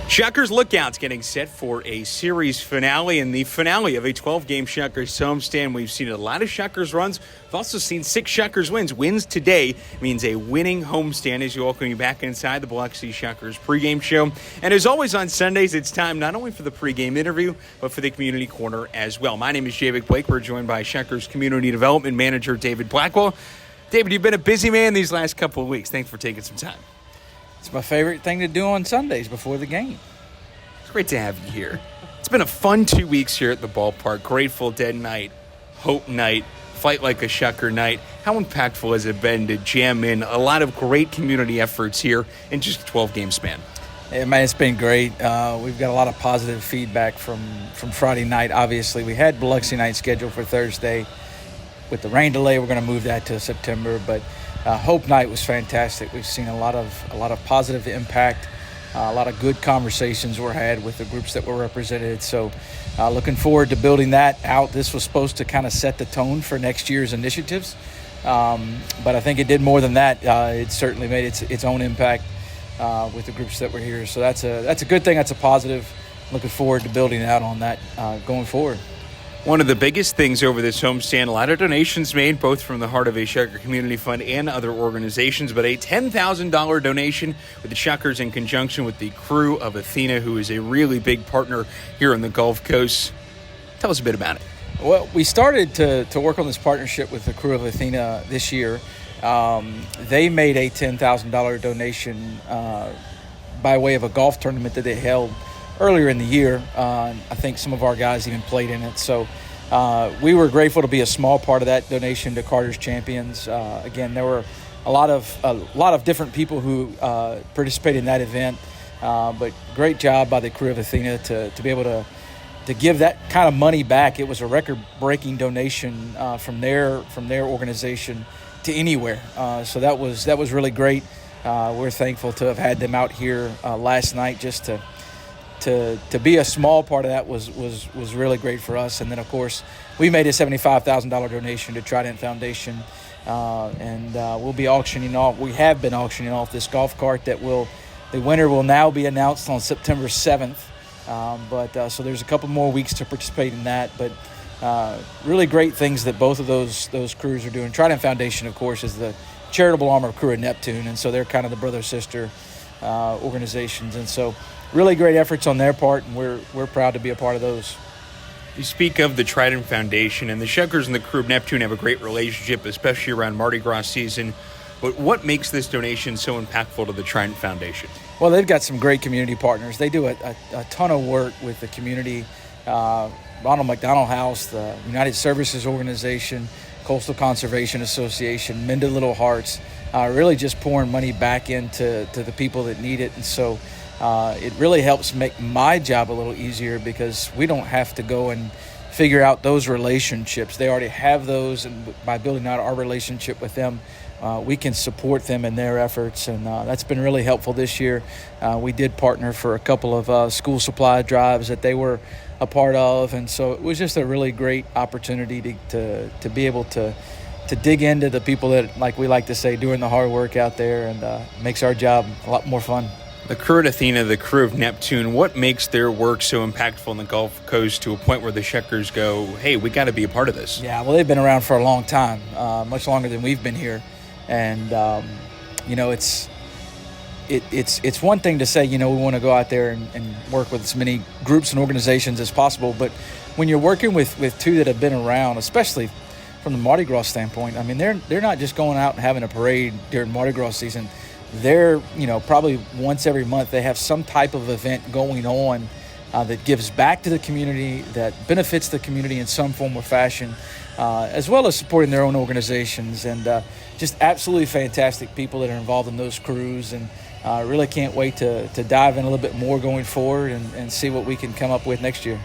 Shuckers Lookouts getting set for a series finale and the finale of a 12-game Shuckers homestand. We've seen a lot of Shuckers runs. We've also seen 6 Shuckers wins. Wins today means a winning homestand as you welcome you back inside the Biloxi Shuckers pregame show. And as always on Sundays, it's time not only for the pregame interview, but for the community corner as well. My name is Javik. We're joined by Shuckers Community Development Manager David Blackwell. David, you've been a busy man these last couple of weeks. Thanks for taking some time. It's my favorite thing to do on Sundays before the game. It's great to have you here. It's been a fun 2 weeks here at the ballpark. Grateful Dead night, Hope night, Fight Like a Shucker night. How impactful has it been to jam in a lot of great community efforts here in just a 12-game span? Yeah, man, it's been great. We've got a lot of positive feedback from Friday night. Obviously, we had Biloxi night scheduled for Thursday. With the rain delay, we're going to move that to September. But Hope night was fantastic. We've seen a lot of positive impact. A lot of good conversations were had with the groups that were represented. So looking forward to building that out. This was supposed to kind of set the tone for next year's initiatives. But I think it did more than that. It certainly made its own impact with the groups that were here. So that's a good thing. That's a positive. Looking forward to building out on that going forward. One of the biggest things over this homestand, a lot of donations made, both from the Heart of a Shucker Community Fund and other organizations, but a $10,000 donation with the Shuckers in conjunction with the crew of Athena, who is a really big partner here on the Gulf Coast. Tell us a bit about it. Well, we started to work on this partnership with the crew of Athena this year. They made a $10,000 donation by way of a golf tournament that they held earlier in the year. I think some of our guys even played in it. So we were grateful to be a small part of that donation to Carter's Champions. Again, there were a lot of different people who participated in that event. But great job by the crew of Athena to be able to give that kind of money back. It was a record-breaking donation from their organization to anywhere. So that was really great. We're thankful to have had them out here last night just to be a small part of that was really great for us. And then, of course, we made a $75,000 donation to Trident Foundation, and we'll be auctioning off. We have been auctioning off this golf cart the winner will now be announced on September 7th. So there's a couple more weeks to participate in that. But really great things that both of those crews are doing. Trident Foundation, of course, is the charitable arm of Crew of Neptune, and so they're kind of the brother-sister organizations. And so really great efforts on their part, and we're proud to be a part of those. You speak of the Trident Foundation, and the Shuckers and the Crew of Neptune have a great relationship, especially around Mardi Gras season. But what makes this donation so impactful to the Trident Foundation? Well, they've got some great community partners. They do a ton of work with the community. Ronald McDonald House, the United Services Organization, Coastal Conservation Association, Mend a Little Hearts, really just pouring money back into the people that need it. And so it really helps make my job a little easier because we don't have to go and figure out those relationships. They already have those, and by building out our relationship with them, we can support them in their efforts, and that's been really helpful this year. We did partner for a couple of school supply drives that they were a part of, and so it was just a really great opportunity to be able to dig into the people that, like we like to say, doing the hard work out there, and makes our job a lot more fun. The crew at Athena, the crew of Neptune, what makes their work so impactful on the Gulf Coast to a point where the Shuckers go, hey, we got to be a part of this? Yeah, well, they've been around for a long time, much longer than we've been here. And, it's one thing to say, we want to go out there and work with as many groups and organizations as possible. But when you're working with two that have been around, especially from the Mardi Gras standpoint, I mean, they're not just going out and having a parade during Mardi Gras season. They're, probably once every month they have some type of event going on that gives back to the community, that benefits the community in some form or fashion, as well as supporting their own organizations. And just absolutely fantastic people that are involved in those crews. And really can't wait to dive in a little bit more going forward and see what we can come up with next year.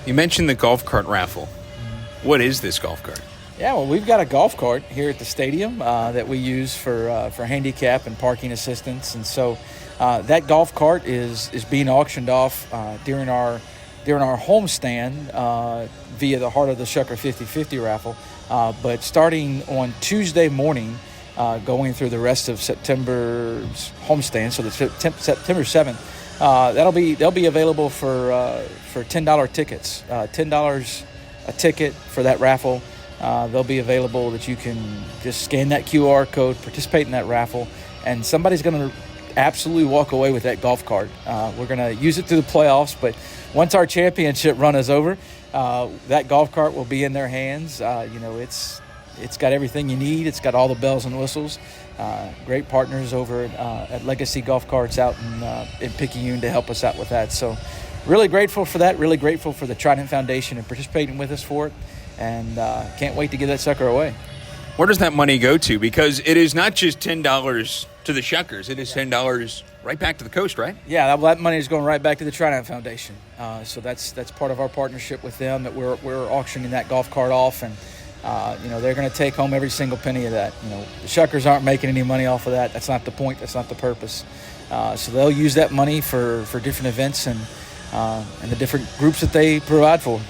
You mentioned the golf cart raffle. Mm-hmm. What is this golf cart? Yeah, well, we've got a golf cart here at the stadium that we use for handicap and parking assistance, and so that golf cart is being auctioned off during our homestand via the Heart of the Shucker 50/50 raffle. But starting on Tuesday morning, going through the rest of September's homestand, so the September 7th, they'll be available for $10 tickets. $10 a ticket for that raffle. They'll be available that you can just scan that QR code, participate in that raffle, and somebody's going to absolutely walk away with that golf cart. We're going to use it through the playoffs, but once our championship run is over, that golf cart will be in their hands. It's got everything you need. It's got all the bells and whistles. Great partners over at Legacy Golf Carts out in Picayune to help us out with that. So really grateful for that. Really grateful for the Trident Foundation and participating with us for it. And can't wait to give that sucker away. Where does that money go to? Because it is not just $10 to the Shuckers. It is $10 right back to the coast, right? Yeah, that money is going right back to the Trident Foundation. So that's part of our partnership with them, that we're auctioning that golf cart off, and they're going to take home every single penny of that. The Shuckers aren't making any money off of that. That's not the point. That's not the purpose. So they'll use that money for different events and the different groups that they provide for.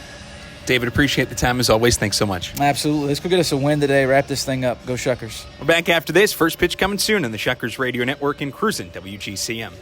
David, appreciate the time as always. Thanks so much. Absolutely. Let's go get us a win today. Wrap this thing up. Go Shuckers. We're back after this. First pitch coming soon on the Shuckers Radio Network in Cruisin' WGCM.